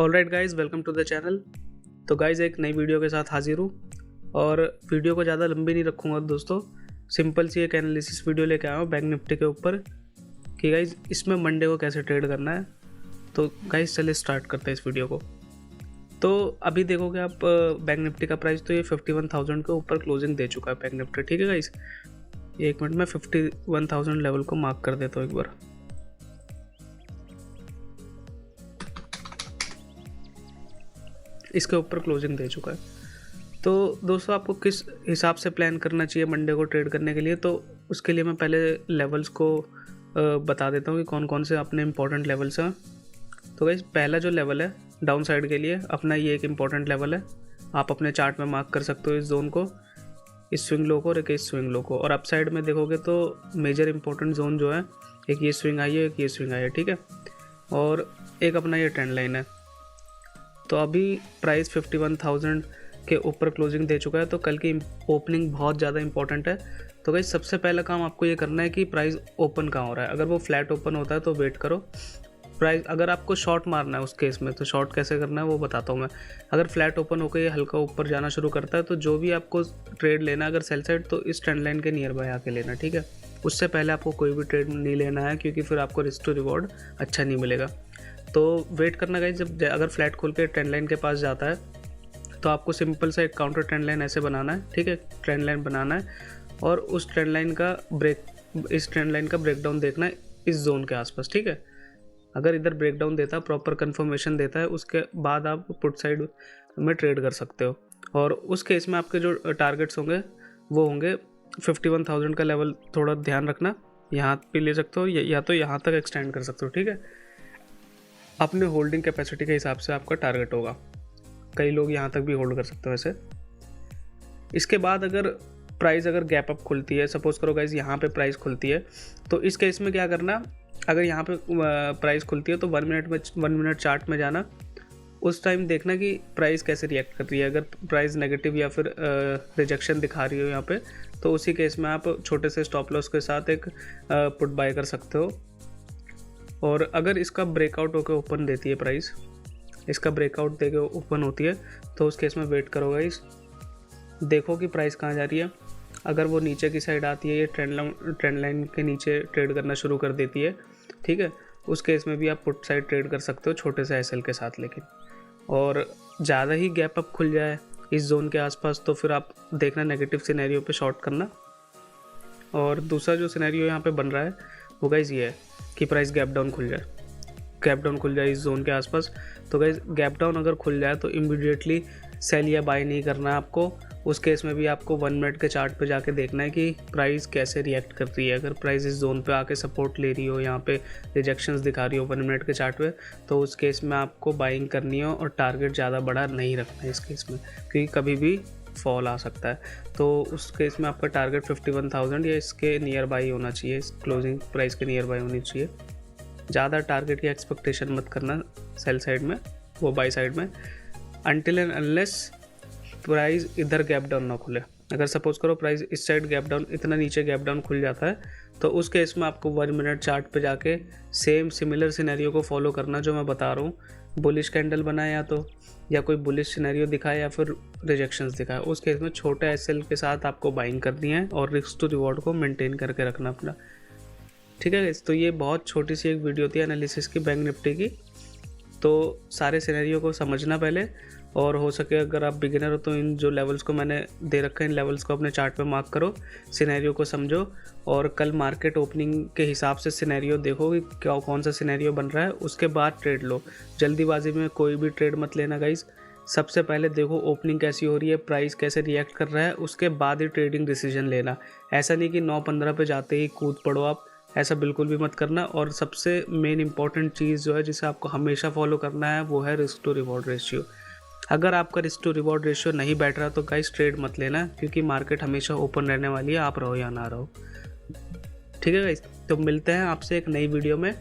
Alright guys, welcome to the channel. तो guys एक नई वीडियो के साथ हाजिर हूँ और वीडियो को ज़्यादा लंबी नहीं रखूँगा दोस्तों। सिंपल सी एक एनालिसिस वीडियो लेके आया हूँ बैंक निफ्टी के ऊपर कि गाइज इसमें मंडे को कैसे ट्रेड करना है। तो गाइज चलिए स्टार्ट करते हैं इस वीडियो को। तो अभी देखोगे आप बैंक निफ्टी का प्राइस तो ये 51,000 के ऊपर क्लोजिंग दे चुका है बैंक निफ्टी। ठीक है गाइज, एक मिनट में 51,000 लेवल को मार्क कर देता हूँ एक बार। इसके ऊपर क्लोजिंग दे चुका है। तो दोस्तों आपको किस हिसाब से प्लान करना चाहिए मंडे को ट्रेड करने के लिए, तो उसके लिए मैं पहले लेवल्स को बता देता हूँ कि कौन कौन से अपने इंपॉर्टेंट लेवल्स हैं। तो गाइस पहला जो लेवल है डाउन साइड के लिए अपना ये एक इम्पॉर्टेंट लेवल है। आप अपने चार्ट में मार्क कर सकते हो इस जोन को, इस स्विंग लो को और एक इस स्विंग लो को। और अप साइड में देखोगे तो मेजर इंपॉर्टेंट जोन जो है, एक ये स्विंग आई है, एक ये स्विंग आई है। ठीक है, और एक अपना ये ट्रेंड लाइन है। तो अभी प्राइस 51,000 के ऊपर क्लोजिंग दे चुका है, तो कल की ओपनिंग बहुत ज़्यादा इंपॉर्टेंट है। तो गाइस सबसे पहला काम आपको ये करना है कि प्राइस ओपन कहाँ हो रहा है। अगर वो फ्लैट ओपन होता है तो वेट करो। प्राइस अगर आपको शॉर्ट मारना है उस केस में, तो शॉर्ट कैसे करना है वो बताता हूँ मैं। अगर फ्लैट ओपन होकर ये हल्का ऊपर जाना शुरू करता है तो जो भी आपको ट्रेड लेना है, अगर सेल साइड, तो इस ट्रेंड लाइन के नियर बाय आके लेना। ठीक है, उससे पहले आपको कोई भी ट्रेड नहीं लेना है, क्योंकि फिर आपको रिस्क टू रिवॉर्ड अच्छा नहीं मिलेगा। तो वेट करना गाइस, जब अगर फ्लैट खोल के ट्रेंड लाइन के पास जाता है तो आपको सिंपल सा एक काउंटर ट्रेंड लाइन ऐसे बनाना है। ठीक है, ट्रेंड लाइन बनाना है और उस ट्रेंड लाइन का इस ट्रेंड लाइन का ब्रेकडाउन देखना है इस जोन के आसपास। ठीक है, अगर इधर ब्रेकडाउन देता है, प्रॉपर कंफर्मेशन देता है, उसके बाद आप पुट साइड में ट्रेड कर सकते हो। और उस केस में आपके जो टारगेट्स होंगे वो होंगे 51,000 का लेवल। थोड़ा ध्यान रखना, यहाँ पे ले सकते हो या तो यहाँ तक एक्सटेंड कर सकते हो। ठीक है, अपने होल्डिंग कैपेसिटी के हिसाब से आपका टारगेट होगा। कई लोग यहाँ तक भी होल्ड कर सकते हो वैसे। इसके बाद अगर प्राइस गैप अप खुलती है, सपोज करो गाइज यहाँ पे प्राइस खुलती है, तो इस केस में क्या करना, अगर यहाँ पे प्राइस खुलती है तो 1 मिनट चार्ट में जाना। उस टाइम देखना कि प्राइस कैसे रिएक्ट कर रही है। अगर प्राइस नेगेटिव या फिर रिजेक्शन दिखा रही हो यहाँ पे, तो उसी केस में आप छोटे से स्टॉप लॉस के साथ एक पुट बाय कर सकते हो। और अगर इसका ब्रेकआउट होकर ओपन देती है प्राइस, इसका ब्रेकआउट देके ओपन होती है, तो उस केस में वेट करो गाइस, देखो कि प्राइस कहाँ जा रही है। अगर वो नीचे की साइड आती है, ये ट्रेंड लाइन के नीचे ट्रेड करना शुरू कर देती है, ठीक है, उस केस में भी आप पुट साइड ट्रेड कर सकते हो छोटे से एसएल के साथ। लेकिन और ज़्यादा ही गैप अप खुल जाए इस जोन के आसपास, तो फिर आप देखना नेगेटिव सिनेरियो पे शॉर्ट करना। और दूसरा जो सिनेरियो यहाँ पे बन रहा है वो गाइस ये है कि प्राइस गैप डाउन खुल जाए इस जोन के आसपास। तो गाइस गैप डाउन अगर खुल जाए तो इमीडिएटली सेल या बाय नहीं करना है आपको। उस केस में भी आपको 1 मिनट के चार्ट पे जाके देखना है कि प्राइस कैसे रिएक्ट कर रही है। अगर प्राइस इस जोन पे आके सपोर्ट ले रही हो, यहाँ पे रिजेक्शंस दिखा रही हो 1 मिनट के चार्ट पे, तो उस केस में आपको बाइंग करनी हो और टारगेट ज़्यादा बड़ा नहीं रखना है इस केस में, क्योंकि कभी भी फॉल आ सकता है। तो उस केस में आपका टारगेट 51,000 या इसके नियर बाई होना चाहिए, इस क्लोजिंग प्राइस के नियर बाई होनी चाहिए। ज़्यादा टारगेट की एक्सपेक्टेशन मत करना सेल साइड में, वो बाई साइड में, अनटिल एंड अनलेस प्राइस इधर गैप डाउन ना खुले। अगर सपोज करो प्राइस इस साइड गैप डाउन, इतना नीचे गैप डाउन खुल जाता है, तो उस केस में आपको 1 मिनट चार्ट पे जाके सेम सिमिलर सिनेरियो को फॉलो करना जो मैं बता रहा हूँ। बुलिश कैंडल बनाए या कोई बुलिश सिनेरियो दिखाए या फिर रिजेक्शंस दिखाए, उस केस में छोटे एसएल के साथ आपको बाइंग करनी है और रिस्क टू रिवॉर्ड को मेंटेन करके रखना अपना। ठीक है, तो ये बहुत छोटी सी एक वीडियो थी एनालिसिस की बैंक निफ्टी की। तो सारे सिनेरियो को समझना पहले, और हो सके अगर आप बिगिनर हो तो इन जो लेवल्स को मैंने दे रखा है, इन लेवल्स को अपने चार्ट पे मार्क करो, सिनेरियो को समझो, और कल मार्केट ओपनिंग के हिसाब से सिनेरियो देखो कि क्या कौन सा सिनेरियो बन रहा है, उसके बाद ट्रेड लो। जल्दीबाजी में कोई भी ट्रेड मत लेना गाइस। सबसे पहले देखो ओपनिंग कैसी हो रही है, प्राइस कैसे रिएक्ट कर रहा है, उसके बाद ही ट्रेडिंग डिसीजन लेना। ऐसा नहीं कि 9:15 पे जाते ही कूद पड़ो आप, ऐसा बिल्कुल भी मत करना। और सबसे मेन इंपॉर्टेंट चीज़ जो है जिसे आपको हमेशा फॉलो करना है वो है रिस्क टू रिवॉर्ड रेशियो। अगर आपका रिस्क टू रिवॉर्ड रेशियो नहीं बैठ रहा तो गाइस ट्रेड मत लेना, क्योंकि मार्केट हमेशा ओपन रहने वाली है, आप रहो या ना रहो। ठीक है गाइस, तो मिलते हैं आपसे एक नई वीडियो में।